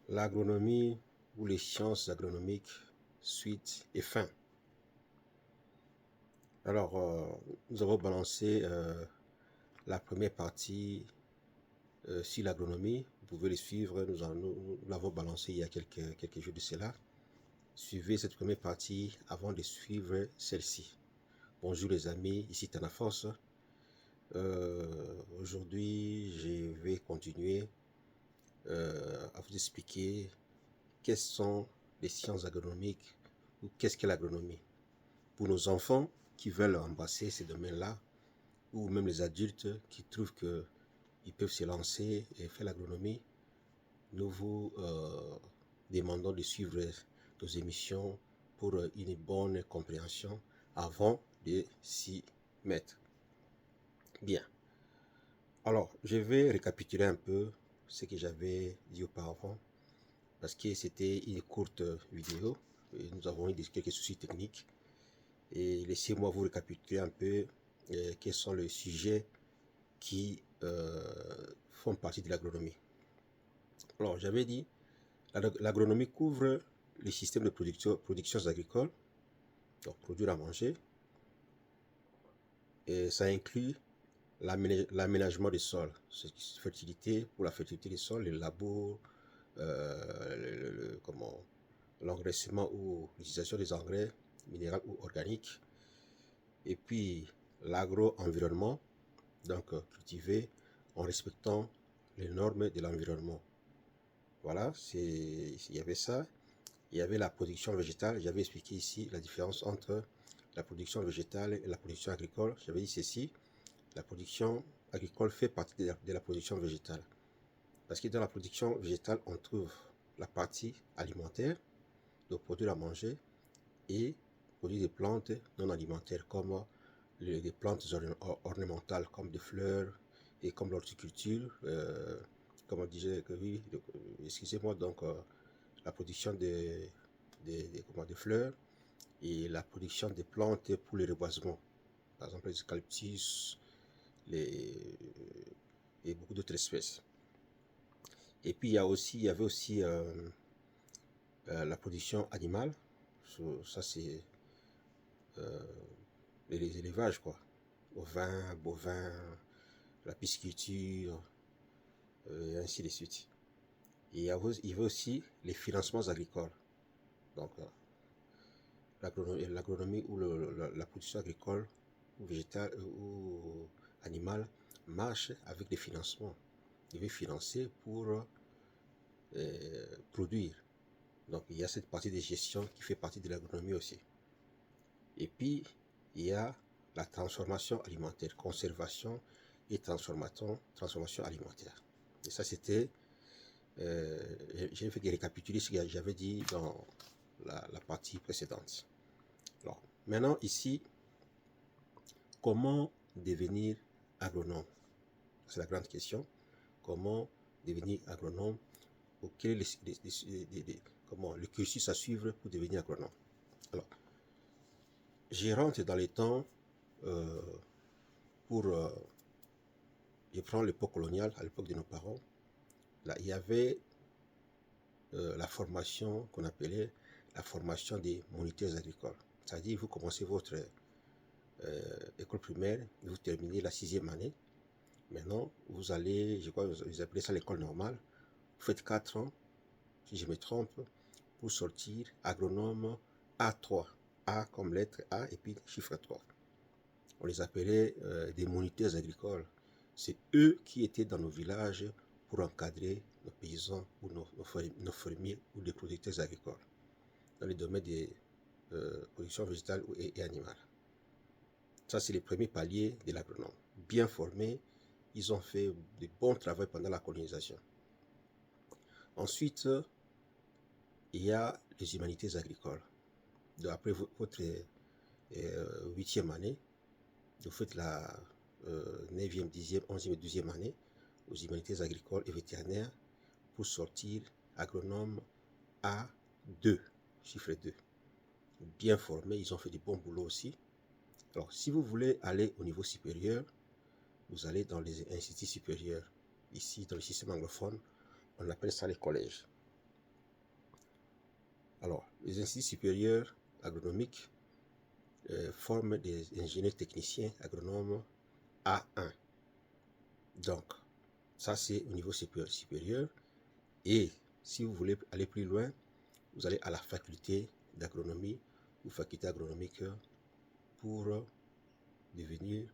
L'agronomie ou les sciences agronomiques, suite et fin. Alors, nous avons balancé la première partie sur l'agronomie. Vous pouvez les suivre, nous l'avons balancé il y a quelques jours de cela. Suivez cette première partie avant de suivre celle-ci. Bonjour les amis, ici Tanaforce. Aujourd'hui, je vais continuer à vous expliquer quelles sont les sciences agronomiques ou qu'est-ce qu'est l'agronomie. Pour nos enfants qui veulent embrasser ces domaines-là, ou même les adultes qui trouvent qu'ils peuvent se lancer et faire l'agronomie, nous vous demandons de suivre nos émissions pour une bonne compréhension avant de s'y mettre. Bien. Alors, je vais récapituler un peu ce que j'avais dit auparavant parce que c'était une courte vidéo et nous avons eu quelques soucis techniques. Et laissez-moi vous récapituler un peu quels sont les sujets qui font partie de l'agronomie. Alors, j'avais dit, l'agronomie couvre les systèmes de productions agricoles, donc produire à manger, et ça inclut l'aménagement des sols, fertilité, pour la fertilité des sols, le labour, l'engraissement ou l'utilisation des engrais minéraux ou organiques, et puis l'agro-environnement, donc cultiver en respectant les normes de l'environnement. Voilà, il y avait ça. Il y avait la production végétale. J'avais expliqué ici la différence entre la production végétale et la production agricole. J'avais dit ceci, la production agricole fait partie de la production végétale. Parce que dans la production végétale, on trouve la partie alimentaire, donc produire à manger, et produire des plantes non alimentaires comme des plantes ornementales comme des fleurs et comme l'horticulture, comme on disait que oui, excusez-moi, donc la production des fleurs et la production des plantes pour le reboisement, par exemple les eucalyptus et beaucoup d'autres espèces. Et puis il y avait aussi la production animale, ça c'est les élevages quoi, ovins, bovins, la pisciculture, et ainsi de suite. Et il y avait aussi les financements agricoles. Donc, l'agronomie ou la production agricole ou végétale ou animale marche avec des financements. Il veut financer pour produire. Donc, il y a cette partie de gestion qui fait partie de l'agronomie aussi. Et puis, il y a la transformation alimentaire, conservation et transformation alimentaire. Et ça, c'était, j'ai fait récapituler ce que j'avais dit dans la partie précédente. Alors, maintenant, ici, comment devenir agronome? C'est la grande question. Comment devenir agronome? Ou quel est le cursus à suivre pour devenir agronome? Alors, je rentre dans les temps je prends l'époque coloniale, à l'époque de nos parents. Là, il y avait la formation qu'on appelait la formation des moniteurs agricoles. C'est-à-dire, vous commencez votre école primaire, vous terminez la 6e année. Maintenant, vous allez, je crois que vous appelez ça l'école normale. Vous faites 4 ans, si je me trompe, pour sortir agronome A3. A comme lettre A et puis chiffre 3. On les appelait des moniteurs agricoles. C'est eux qui étaient dans nos villages pour encadrer nos paysans ou nos fermiers ou des producteurs agricoles dans les domaines des productions végétales et animales. Ça, c'est les premiers paliers de l'agronome. Bien formés, ils ont fait de bons travaux pendant la colonisation. Ensuite, il y a les humanités agricoles. Donc, après votre 8e année, vous faites la 9e, 10e, 11e et 12e année aux humanités agricoles et vétérinaires pour sortir agronome A2, chiffre 2. Bien formés, ils ont fait du bon boulot aussi. Alors, si vous voulez aller au niveau supérieur, vous allez dans les instituts supérieurs. Ici, dans le système anglophone, on appelle ça les collèges. Alors, les instituts supérieurs agronomiques forment des ingénieurs techniciens agronomes A1. Donc, ça c'est au niveau supérieur. Et si vous voulez aller plus loin, vous allez à la faculté d'agronomie ou faculté agronomique pour devenir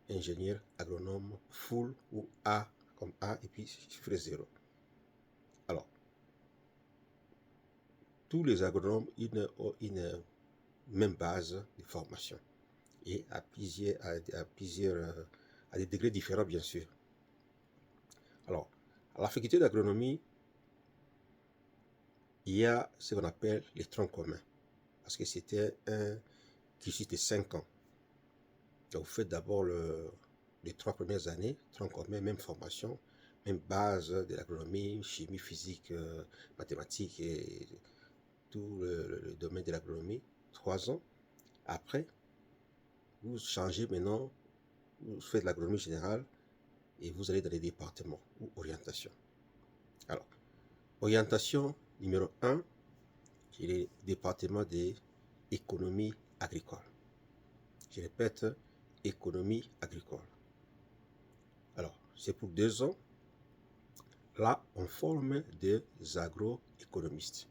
ingénieur agronome full ou A comme A et puis chiffre 0. Alors, tous les agronomes ont une même base de formation et à des degrés différents, bien sûr. Alors, à la faculté d'agronomie, il y a ce qu'on appelle les troncs communs, parce que c'était un cursus de 5 ans. Donc, vous faites d'abord les 3 premières années, troncs communs, même formation, même base de l'agronomie, chimie, physique, mathématiques et tout le domaine de l'agronomie, 3 ans. Après, vous changez maintenant, vous faites l'agronomie générale et vous allez dans les départements ou orientation. Alors, orientation numéro 1, c'est le département d'économie agricole. Je répète, économie agricole. Alors, c'est pour 2 ans. Là, on forme des agroéconomistes.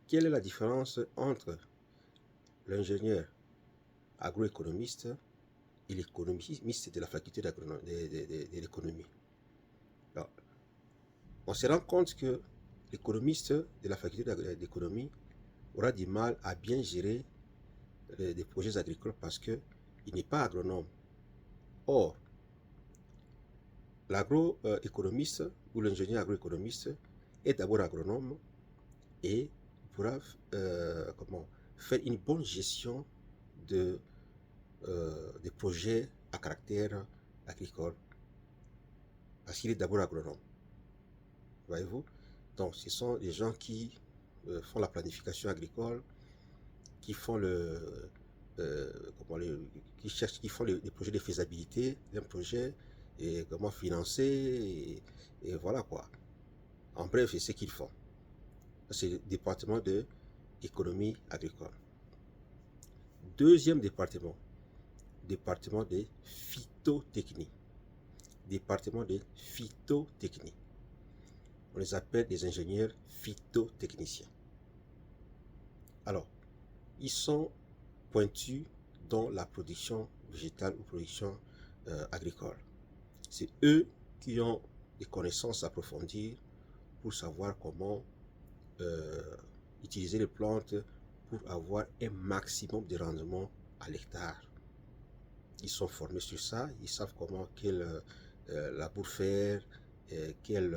Quelle est la différence entre l'ingénieur agroéconomiste et l'économiste de la faculté de l'économie? Alors, on se rend compte que l'économiste de la faculté d'économie aura du mal à bien gérer des projets agricoles parce qu'il n'est pas agronome. Or, l'agroéconomiste ou l'ingénieur agroéconomiste est d'abord agronome et pourra faire une bonne gestion des projets à caractère agricole parce qu'il est d'abord agronome. Voyez-vous? Donc, ce sont des gens qui font la planification agricole, qui font qui font les projets de faisabilité d'un projet et comment financer et voilà quoi. En bref, c'est ce qu'ils font. C'est le département de économie agricole. Deuxième département de phytotechnie. Département de phytotechnie. On les appelle des ingénieurs phytotechniciens. Alors, ils sont pointus dans la production végétale ou production agricole. C'est eux qui ont des connaissances approfondies pour savoir comment utiliser les plantes pour avoir un maximum de rendement à l'hectare. Ils sont formés sur ça, ils savent quel labour faire, quel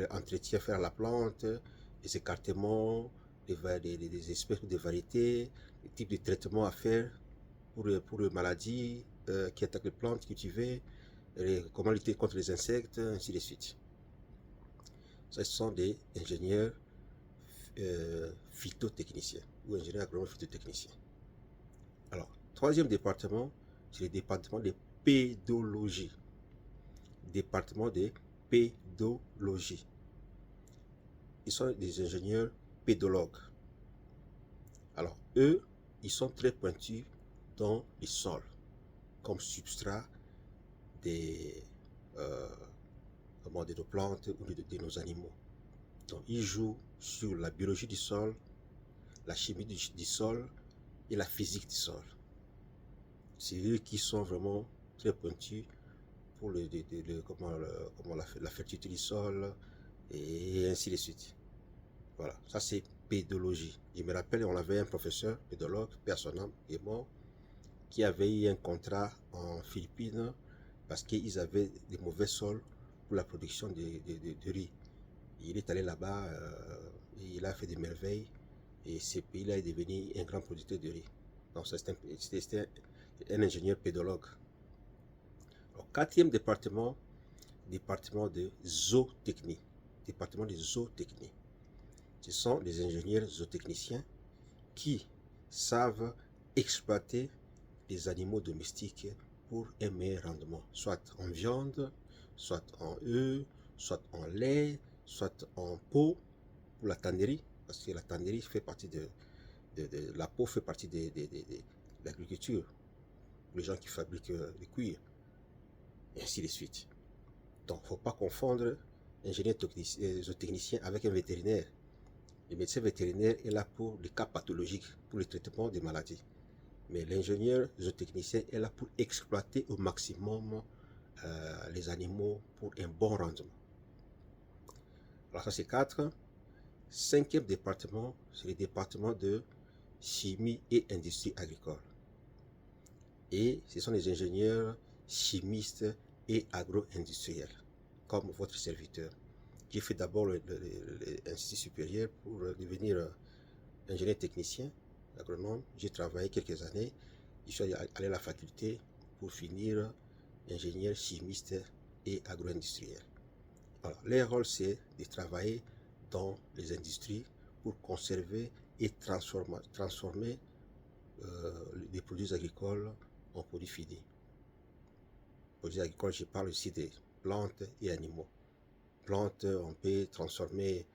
entretien faire à la plante, les écartements, des espèces ou des variétés, les types de traitements à faire pour les maladies qui attaquent les plantes cultivées, comment lutter contre les insectes, ainsi de suite. Ce sont des ingénieurs phytotechniciens ou ingénieurs agronomes phytotechniciens. Alors, troisième département, c'est le département de pédologie. Département de pédologie. Ils sont des ingénieurs pédologues. Alors, eux, ils sont très pointus dans les sols, comme substrat de nos plantes ou de nos animaux. Donc, ils jouent sur la biologie du sol, la chimie du sol et la physique du sol. C'est eux qui sont vraiment très pointus pour la fertilité du sol et ainsi de suite. Voilà, ça c'est pédologie. Je me rappelle, on avait un professeur pédologue, personnel et mort, qui avait eu un contrat en Philippines parce qu'ils avaient des mauvais sols pour la production de riz. Il est allé là-bas, et il a fait des merveilles et ce pays-là est devenu un grand producteur de riz. Donc c'était un ingénieur pédologue. Alors, quatrième département, département de zootechnie. Département de zootechnie. Ce sont des ingénieurs zootechniciens qui savent exploiter les animaux domestiques pour un meilleur rendement, soit en viande, soit en œufs, soit en lait, soit en pot pour la tannerie, parce que la tannerie fait partie la peau fait partie de l'agriculture, pour les gens qui fabriquent les cuirs, et ainsi de suite. Donc, il ne faut pas confondre ingénieur zootechnicien avec un vétérinaire. Le médecin vétérinaire est là pour les cas pathologiques, pour le traitement des maladies. Mais l'ingénieur zootechnicien est là pour exploiter au maximum les animaux pour un bon rendement. Alors ça c'est 4. Cinquième département, c'est le département de chimie et industrie agricole. Et ce sont les ingénieurs chimistes et agro-industriels, comme votre serviteur. J'ai fait d'abord l'Institut supérieur pour devenir ingénieur technicien, agronome. J'ai travaillé quelques années. Je suis allé à la faculté pour finir ingénieur chimiste et agro-industriel. Alors, leur rôle, c'est de travailler dans les industries pour conserver et transformer les produits agricoles en produits finis. Produits agricoles, je parle aussi des plantes et animaux. Plantes, on peut transformer,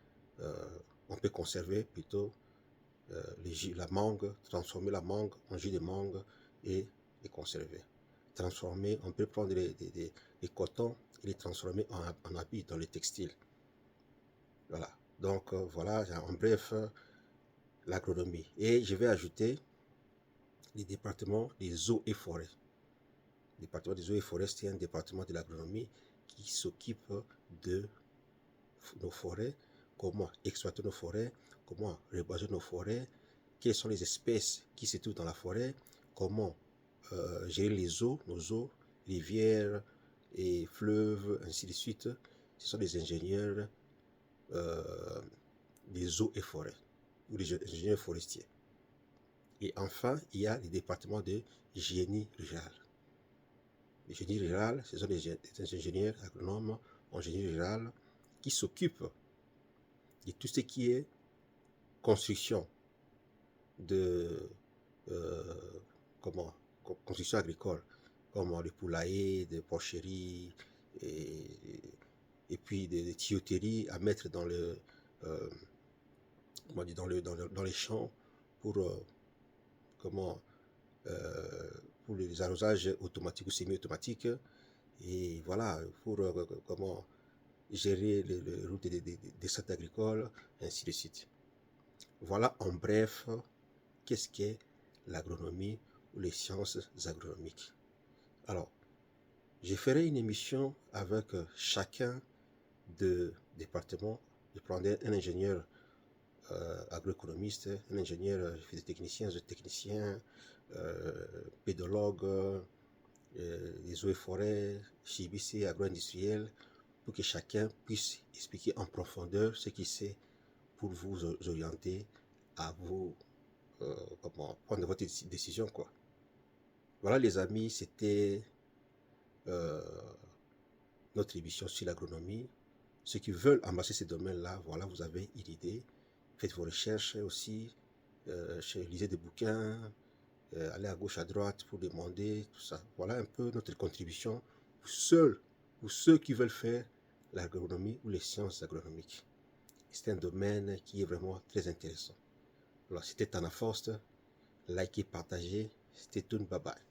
on peut conserver plutôt la mangue, transformer la mangue en jus de mangue et les conserver. Transformer, on peut prendre les cotons et les transformer en habits dans les textiles. Voilà. Donc voilà, en bref, l'agronomie. Et je vais ajouter les départements des eaux et forêts. Le département des eaux et forêts, c'est un département de l'agronomie qui s'occupe de nos forêts, comment exploiter nos forêts, comment reboiser nos forêts, quelles sont les espèces qui se trouvent dans la forêt, comment gérer les eaux, nos eaux, rivières et fleuves, ainsi de suite. Ce sont des ingénieurs des eaux et forêts, ou des ingénieurs forestiers. Et enfin, il y a les départements de génie rural. Le génie rural, ce sont des ingénieurs agronomes en génie rural qui s'occupent de tout ce qui est construction de construction agricole, comme les poulaillers, des porcheries et puis des tuyauteries à mettre dans dans les champs pour pour les arrosages automatiques ou semi-automatiques, et voilà, pour comment gérer les routes des sites agricoles, ainsi de suite. Voilà en bref qu'est-ce qu'est l'agronomie ou les sciences agronomiques. Alors, je ferai une émission avec chacun des départements. Je prendrai un ingénieur agroéconomiste, un ingénieur physiotechnicien, zootechnicien, pédologue, des eaux et forêts, chimiste et agro-industriel, pour que chacun puisse expliquer en profondeur ce qu'il sait pour vous orienter à vous prendre votre décision, quoi. Voilà les amis, c'était notre émission sur l'agronomie. Ceux qui veulent embrasser ces domaines-là, voilà, vous avez une idée. Faites vos recherches aussi, lisez des bouquins, allez à gauche, à droite pour demander, tout ça. Voilà un peu notre contribution pour ceux qui veulent faire l'agronomie ou les sciences agronomiques. C'est un domaine qui est vraiment très intéressant. Alors, c'était Tana Forst. Likez, partagez. C'était tout. Bye bye.